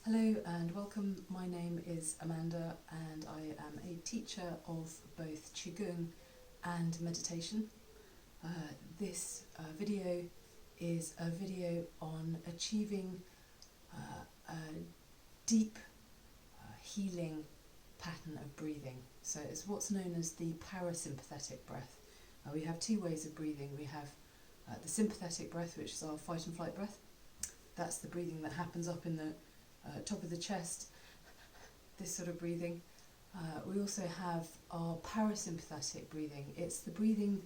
Hello and welcome. My name is Amanda and I am a teacher of both Qigong and meditation. This video is a video on achieving a deep healing pattern of breathing. So it's what's known as the parasympathetic breath. We have two ways of breathing. We have the sympathetic breath, which is our fight and flight breath. That's the breathing that happens up in the top of the chest, this sort of breathing. We also have our parasympathetic breathing. It's the breathing,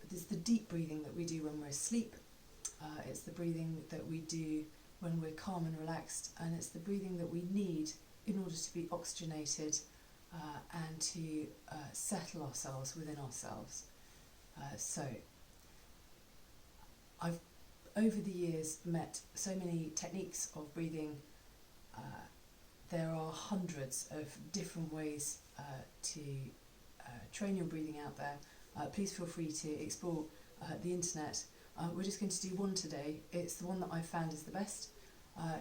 it's the deep breathing that we do when we're asleep. It's the breathing that we do when we're calm and relaxed, and it's the breathing that we need in order to be oxygenated and to settle ourselves within ourselves. So I've over the years met so many techniques of breathing. There are hundreds of different ways to train your breathing out there. Please feel free to explore the internet. We're just going to do one today. It's the one that I found is the best.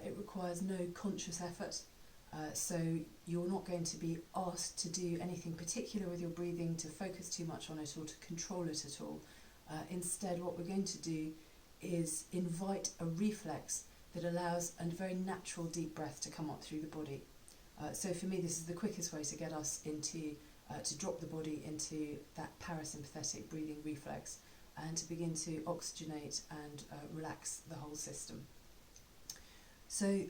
It requires no conscious effort, so you're not going to be asked to do anything particular with your breathing, to focus too much on it or to control it at all. Instead, what we're going to do is invite a reflex that allows a very natural deep breath to come up through the body. So for me, this is the quickest way to get us into, to drop the body into that parasympathetic breathing reflex and to begin to oxygenate and relax the whole system. So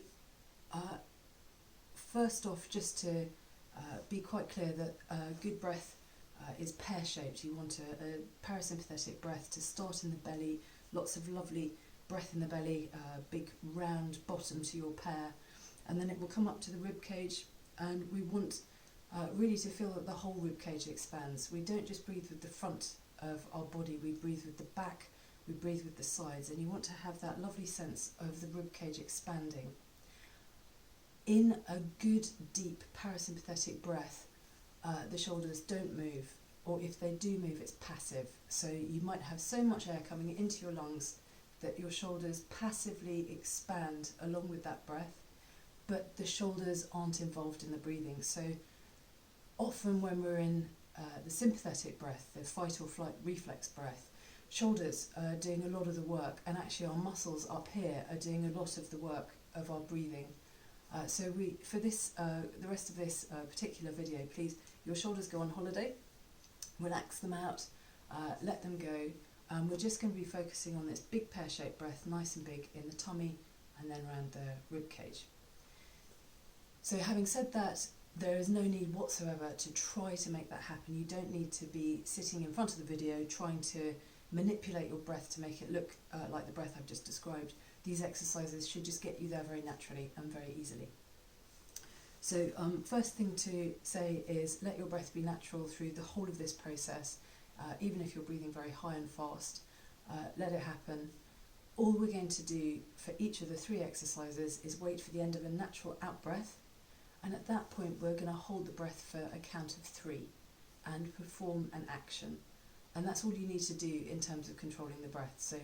first off, just to be quite clear that good breath is pear-shaped. You want a parasympathetic breath to start in the belly. Lots of lovely breath in the belly, big round bottom to your pear, and then it will come up to the rib cage, and we want really to feel that the whole rib cage expands. We don't just breathe with the front of our body, we breathe with the back, we breathe with the sides, and you want to have that lovely sense of the rib cage expanding. In a good deep parasympathetic breath, the shoulders don't move, or if they do move, it's passive. So you might have so much air coming into your lungs that your shoulders passively expand along with that breath, but the shoulders aren't involved in the breathing. So often when we're in the sympathetic breath, the fight or flight reflex breath, shoulders are doing a lot of the work, and actually our muscles up here are doing a lot of the work of our breathing. So for this, the rest of this particular video, please, your shoulders go on holiday. Relax them out, let them go. We're just going to be focusing on this big pear-shaped breath, nice and big in the tummy and then around the rib cage. So having said that, there is no need whatsoever to try to make that happen. You don't need to be sitting in front of the video trying to manipulate your breath to make it look like the breath I've just described. These exercises should just get you there very naturally and very easily. So first thing to say is let your breath be natural through the whole of this process, even if you're breathing very high and fast. Let it happen. All we're going to do for each of the three exercises is wait for the end of a natural out breath, and at that point we're going to hold the breath for a count of 3 and perform an action. And that's all you need to do in terms of controlling the breath. So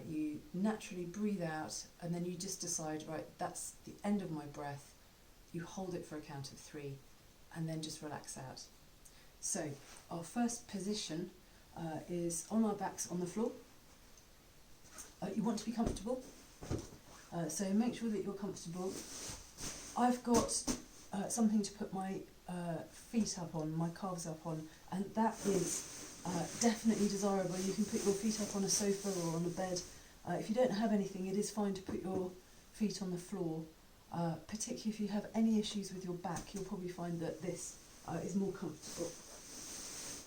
you naturally breathe out and then you just decide, right, that's the end of my breath. You hold it for a count of 3 and then just relax out. So our first position is on our backs on the floor. You want to be comfortable, so make sure that you're comfortable. I've got something to put my feet up on, my calves up on, and that is definitely desirable. You can put your feet up on a sofa or on a bed. If you don't have anything, it is fine to put your feet on the floor. Particularly if you have any issues with your back, you'll probably find that this is more comfortable.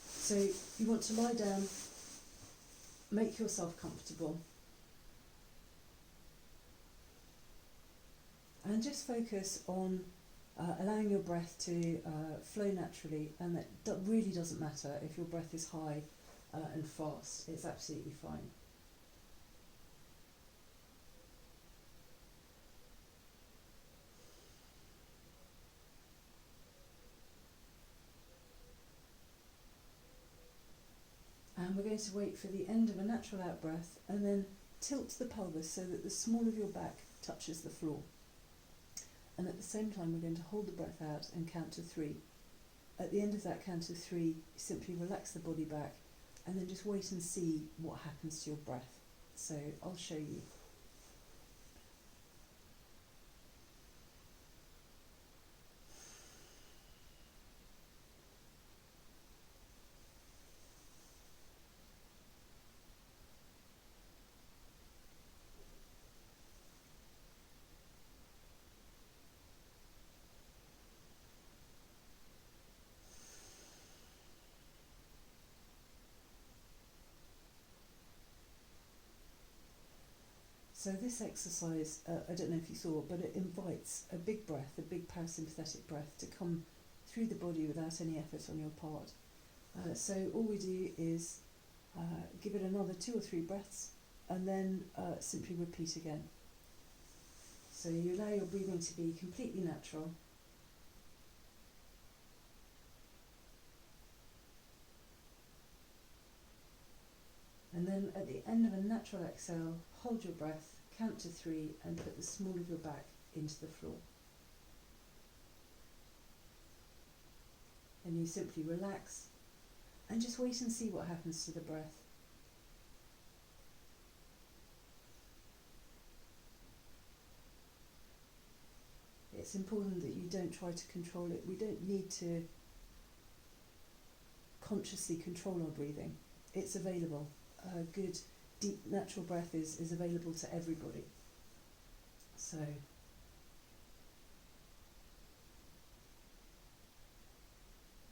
So you want to lie down, make yourself comfortable, and just focus on allowing your breath to flow naturally, and that really doesn't matter if your breath is high and fast, it's absolutely fine. And we're going to wait for the end of a natural out breath and then tilt the pelvis so that the small of your back touches the floor. And at the same time, we're going to hold the breath out and count to 3. At the end of that count of 3, simply relax the body back and then just wait and see what happens to your breath. So I'll show you. So this exercise, I don't know if you saw, but it invites a big breath, a big parasympathetic breath to come through the body without any effort on your part. So all we do is give it another 2 or 3 breaths and then simply repeat again. So you allow your breathing to be completely natural. And then at the end of a natural exhale, hold your breath, count to 3 and put the small of your back into the floor. And you simply relax and just wait and see what happens to the breath. It's important that you don't try to control it. We don't need to consciously control our breathing. It's available. A good, deep, natural breath is available to everybody. So,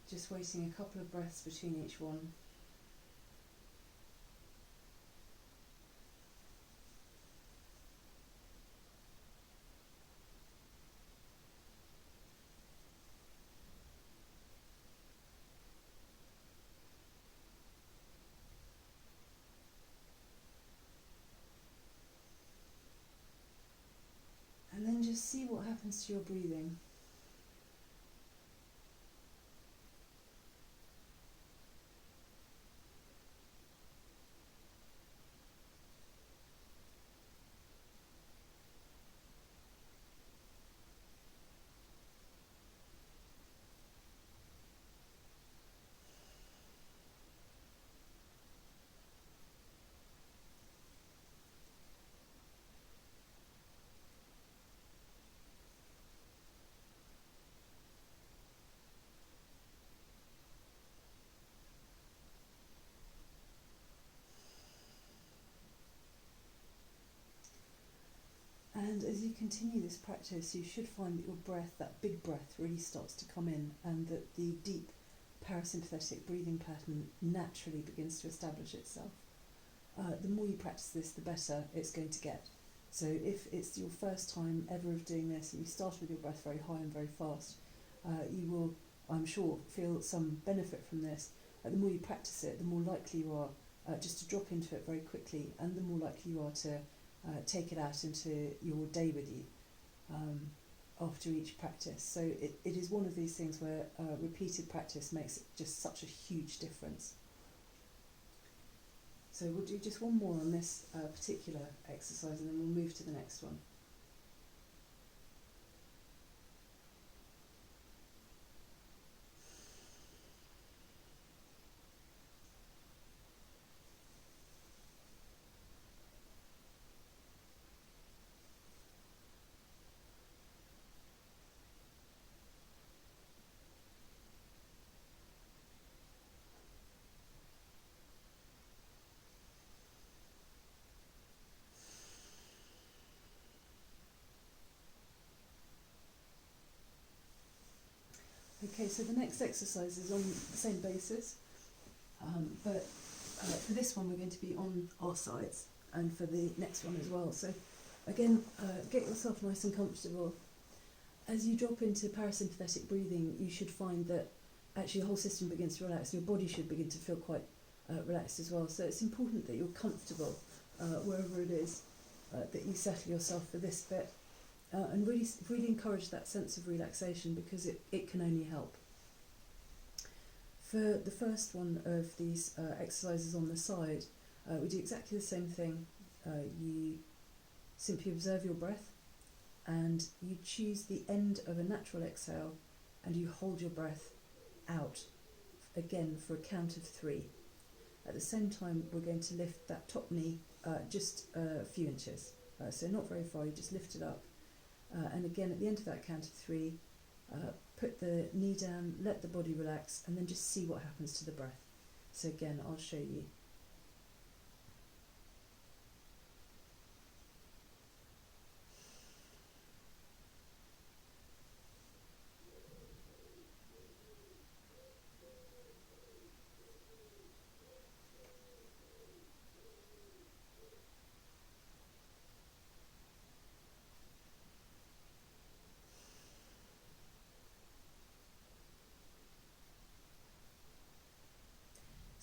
just waiting a couple of breaths between each one. And then just see what happens to your breathing. And as you continue this practice, you should find that your breath, that big breath, really starts to come in, and that the deep parasympathetic breathing pattern naturally begins to establish itself. The more you practice this, the better it's going to get. So if it's your first time ever of doing this, and you start with your breath very high and very fast, you will, I'm sure, feel some benefit from this. The more you practice it, the more likely you are just to drop into it very quickly, and the more likely you are to take it out into your day with you after each practice. So it is one of these things where repeated practice makes just such a huge difference. So we'll do just one more on this particular exercise, and then we'll move to the next one. Okay, so the next exercise is on the same basis, but for this one we're going to be on our sides, and for the next one as well. So again, get yourself nice and comfortable. As you drop into parasympathetic breathing, you should find that actually your whole system begins to relax. Your body should begin to feel quite relaxed as well. So it's important that you're comfortable wherever it is that you settle yourself for this bit. And really encourage that sense of relaxation, because it can only help. For the first one of these exercises on the side, we do exactly the same thing. You simply observe your breath, and you choose the end of a natural exhale and you hold your breath out again for a count of 3. At the same time, we're going to lift that top knee just a few inches, so not very far, you just lift it up. And again, at the end of that count of 3, put the knee down, let the body relax, and then just see what happens to the breath. So again, I'll show you.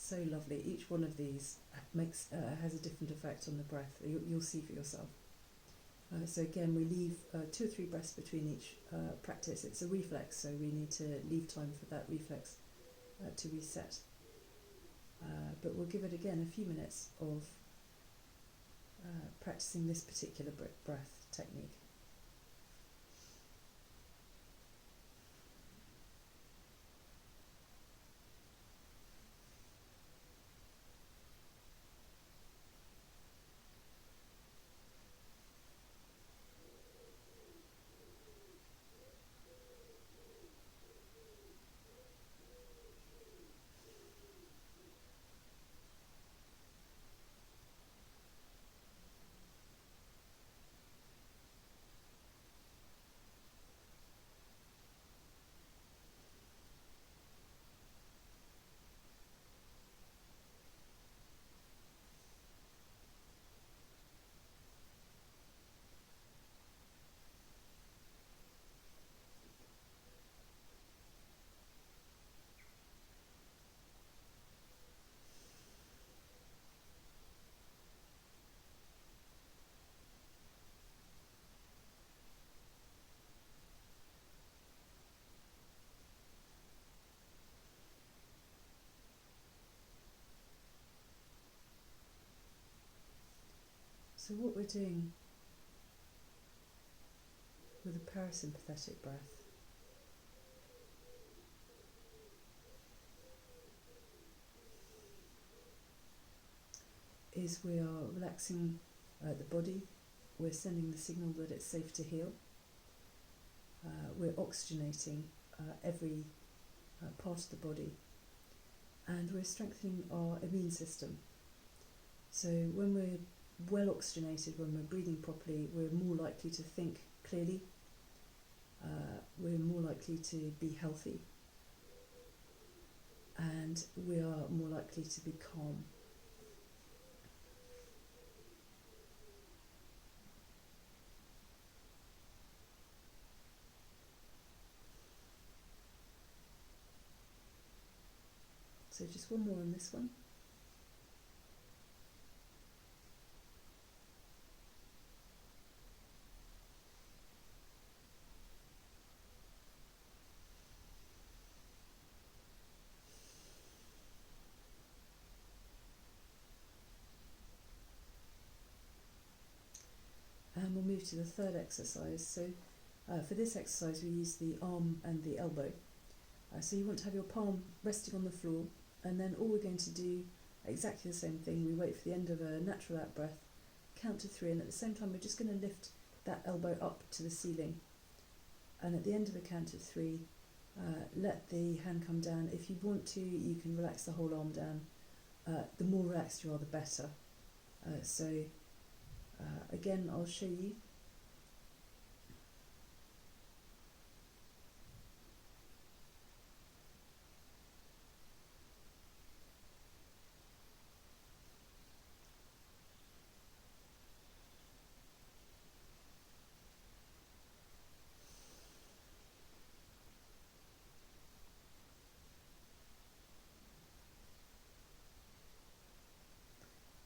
So lovely. Each one of these has a different effect on the breath. You'll see for yourself. So again, we leave 2 or 3 breaths between each practice. It's a reflex, so we need to leave time for that reflex to reset. But we'll give it again a few minutes of practicing this particular breath technique. So what we're doing with a parasympathetic breath is we are relaxing the body, we're sending the signal that it's safe to heal, we're oxygenating every part of the body, and we're strengthening our immune system. So when we're well oxygenated, when we're breathing properly, we're more likely to think clearly, we're more likely to be healthy, and we are more likely to be calm. So just one more on this one. And we'll move to the third exercise. So for this exercise we use the arm and the elbow. So you want to have your palm resting on the floor, and then all we're going to do exactly the same thing. We wait for the end of a natural out breath, count to 3, and at the same time we're just going to lift that elbow up to the ceiling. And at the end of the count of 3, let the hand come down. If you want to, you can relax the whole arm down. The more relaxed you are, the better. Again, I'll show you.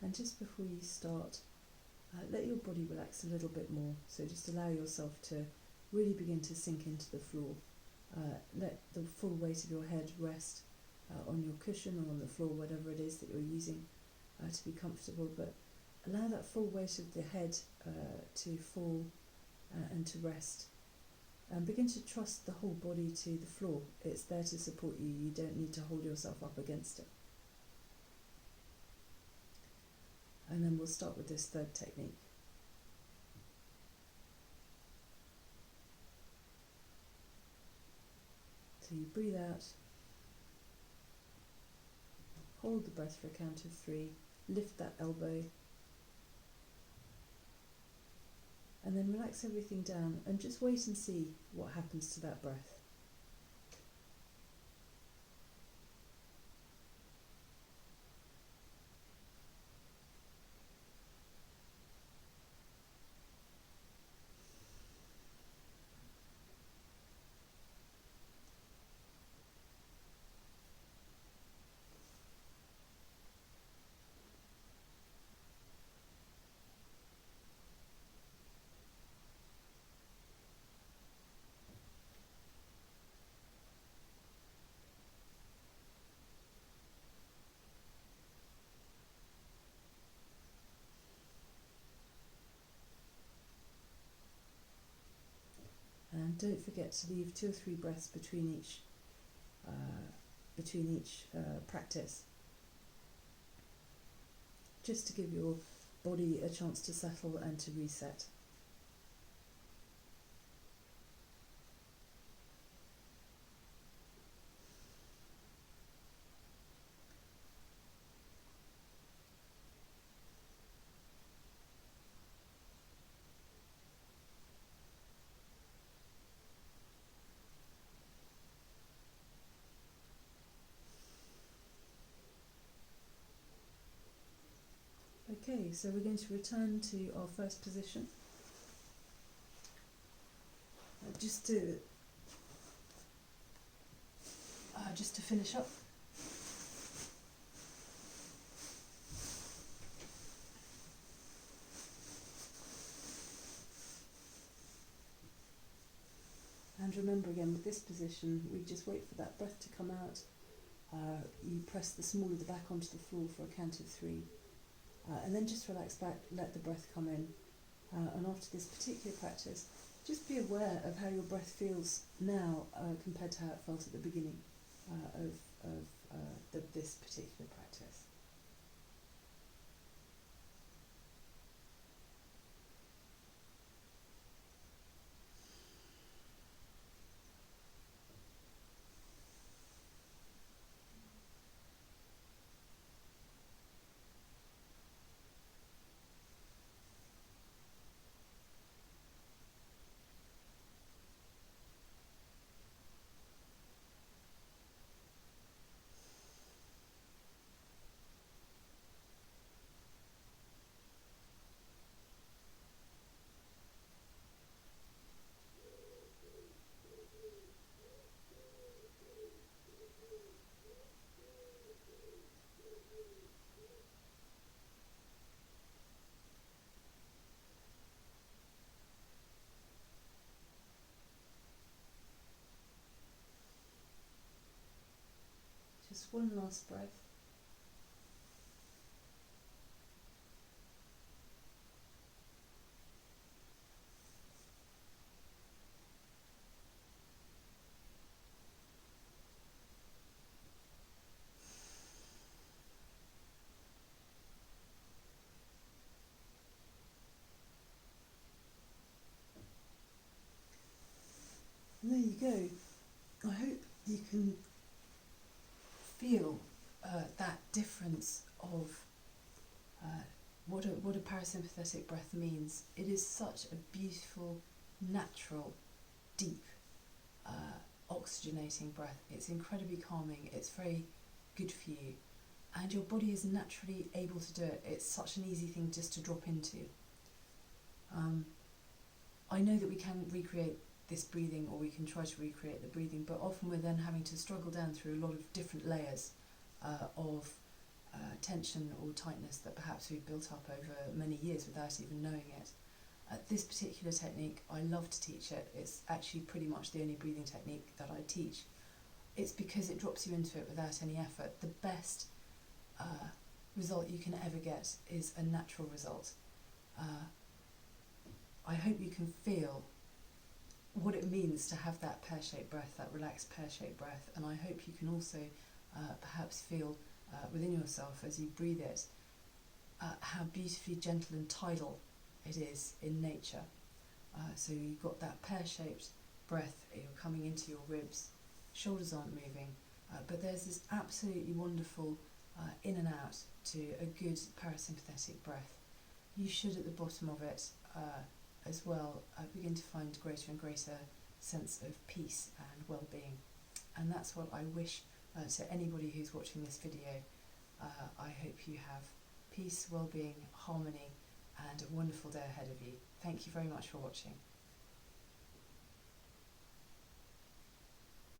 And just before you start, let your body relax a little bit more. So just allow yourself to really begin to sink into the floor. Let the full weight of your head rest on your cushion or on the floor, whatever it is that you're using to be comfortable. But allow that full weight of the head to fall and to rest. And begin to trust the whole body to the floor. It's there to support you. You don't need to hold yourself up against it. And then we'll start with this third technique. So you breathe out, hold the breath for a count of 3, lift that elbow, and then relax everything down and just wait and see what happens to that breath. And don't forget to leave 2 or 3 breaths between each practice, just to give your body a chance to settle and to reset. Okay, so we're going to return to our first position. Just to finish up. And remember again, with this position, we just wait for that breath to come out. You press the small of the back onto the floor for a count of 3. And then just relax back, let the breath come in. And after this particular practice, just be aware of how your breath feels now compared to how it felt at the beginning of this particular practice. Just one last breath. And there you go. I hope you can feel that difference of what a parasympathetic breath means. It is such a beautiful, natural, deep, oxygenating breath. It's incredibly calming. It's very good for you. And your body is naturally able to do it. It's such an easy thing just to drop into. I know that we can recreate this breathing, or we can try to recreate the breathing, but often we're then having to struggle down through a lot of different layers of tension or tightness that perhaps we've built up over many years without even knowing it. This particular technique, I love to teach it. It's actually pretty much the only breathing technique that I teach. It's because it drops you into it without any effort. The best result you can ever get is a natural result. I hope you can feel what it means to have that pear-shaped breath, that relaxed pear-shaped breath. And I hope you can also perhaps feel within yourself as you breathe it how beautifully gentle and tidal it is in nature. So you've got that pear-shaped breath, you're coming into your ribs, shoulders aren't moving, but there's this absolutely wonderful in and out to a good parasympathetic breath. You should at the bottom of it as well begin to find greater and greater sense of peace and well-being. And that's what I wish to anybody who's watching this video. I hope you have peace, well-being, harmony, and a wonderful day ahead of you. Thank you very much for watching.